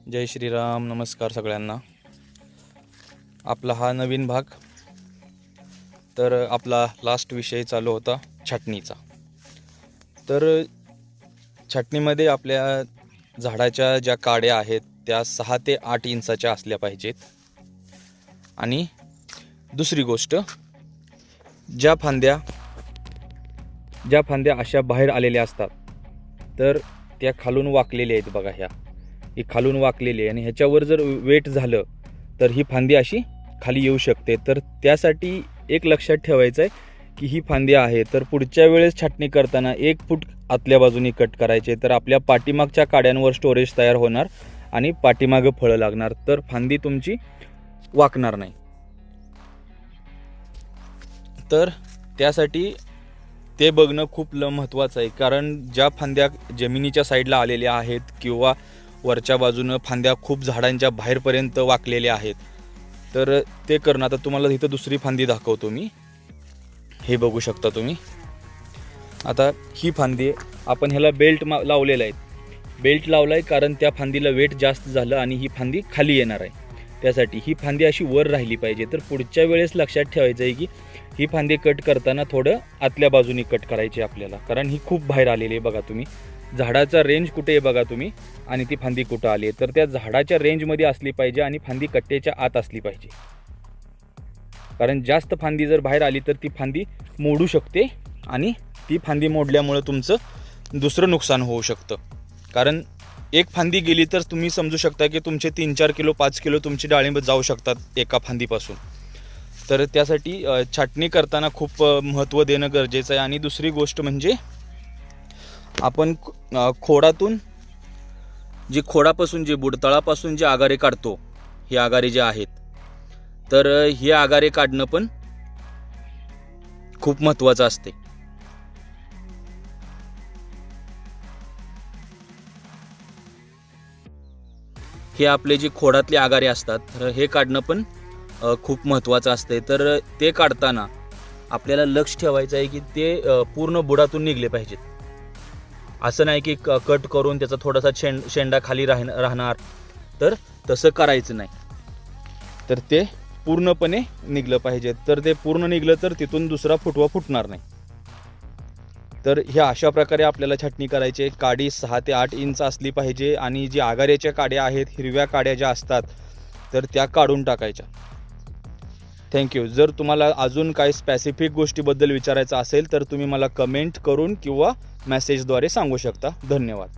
जय श्रीराम. नमस्कार सगळ्यांना. आपला हा नवीन भाग. तर आपला लास्ट विषय चालू होता छाटणीचा. तर छाटणीमध्ये आपल्या झाडाच्या ज्या काड्या आहेत त्या 6 ते 8 इंचाच्या असल्या पाहिजेत. आणि दुसरी गोष्ट, ज्या फांद्या अशा बाहेर आलेल्या असतात तर त्या खालून वाकलेल्या आहेत बघा. ही खालून वाकलेली आहे आणि ह्याच्यावर जर वेट झालं तर ही फांदी अशी खाली येऊ शकते. तर त्यासाठी एक लक्षात ठेवायचं आहे की ही फांदी आहे तर पुढच्या वेळेस छाटणी करताना 1 फूट आतल्या बाजूनी कट करायचे. तर आपल्या पाठीमागच्या काड्यांवर स्टोरेज तयार होणार आणि पाठीमागं फळं लागणार, तर फांदी तुमची वाकणार नाही. तर त्यासाठी ते बघणं खूप महत्त्वाचं आहे. कारण ज्या फांद्या जमिनीच्या साईडला आलेल्या आहेत किंवा वरच्या बाजूनं फांद्या खूप झाडांच्या बाहेरपर्यंत वाकलेल्या आहेत, तर ते करणं. आता तुम्हाला इथं दुसरी फांदी दाखवतो मी. हे बघू शकता तुम्ही. आता ही फांदी आपण ह्याला बेल्ट लावलेला आहे. बेल्ट लावला आहे कारण त्या फांदीला वेट जास्त झालं आणि ही फांदी खाली येणार आहे. त्यासाठी ही फांदी अशी वर राहिली पाहिजे. तर पुढच्या वेळेस लक्षात ठेवायचं आहे की ही फांदी कट करताना थोडं आतल्या बाजूनी कट करायची आपल्याला, कारण ही खूप बाहेर आलेली आहे. बघा तुम्ही झाडाचा रेंज कुठे आहे बघा तुम्ही, आणि ती फांदी कुठं आली आहे. तर त्या झाडाच्या रेंजमध्ये असली पाहिजे आणि फांदी कट्ट्याच्या आत असली पाहिजे. कारण जास्त फांदी जर बाहेर आली तर ती फांदी मोडू शकते आणि ती फांदी मोडल्यामुळे तुमचं दुसरं नुकसान होऊ शकतं. कारण एक फांदी गेली तर तुम्ही समजू शकता की तुमचे 3-4 किलो 5 किलो तुमची डाळिंब जाऊ शकतात एका फांदीपासून. तर त्यासाठी छाटणी करताना खूप महत्त्व देणं गरजेचं आहे. आणि दुसरी गोष्ट म्हणजे आपण खोडातून खोडापासून जे बुडतळापासून जे आगारे काढतो, हे आगारे जे आहेत, तर हे आगारे काढणं पण खूप महत्त्वाचं असते. हे आपले जे खोडातले आगारे असतात तर हे काढणं पण खूप महत्त्वाचं असते. तर ते काढताना आपल्याला लक्ष ठेवायचं आहे की ते पूर्ण बुडातून निघले पाहिजेत. असं नाही की कट करून त्याचा थोडासा शेंडा खाली राहणार, तर तसं करायचं नाही. तर ते पूर्णपणे निघलं पाहिजे. तर ते पूर्ण निघलं तर तिथून दुसरा फुटवा फुटणार नाही. तर ह्या अशा प्रकारे आपल्याला छाटणी करायची आहे. काडी 6 ते 8 इंच असली पाहिजे. आणि जी आगाऱ्याच्या काड्या आहेत, हिरव्या काड्या ज्या असतात, तर त्या काढून टाकायच्या. थँक्यू. जर तुम्हाला अजून काही स्पेसिफिक गोष्टीबद्दल विचारायचं असेल तर तुम्ही मला कमेंट करून किंवा मेसेजद्वारे सांगू शकता. धन्यवाद.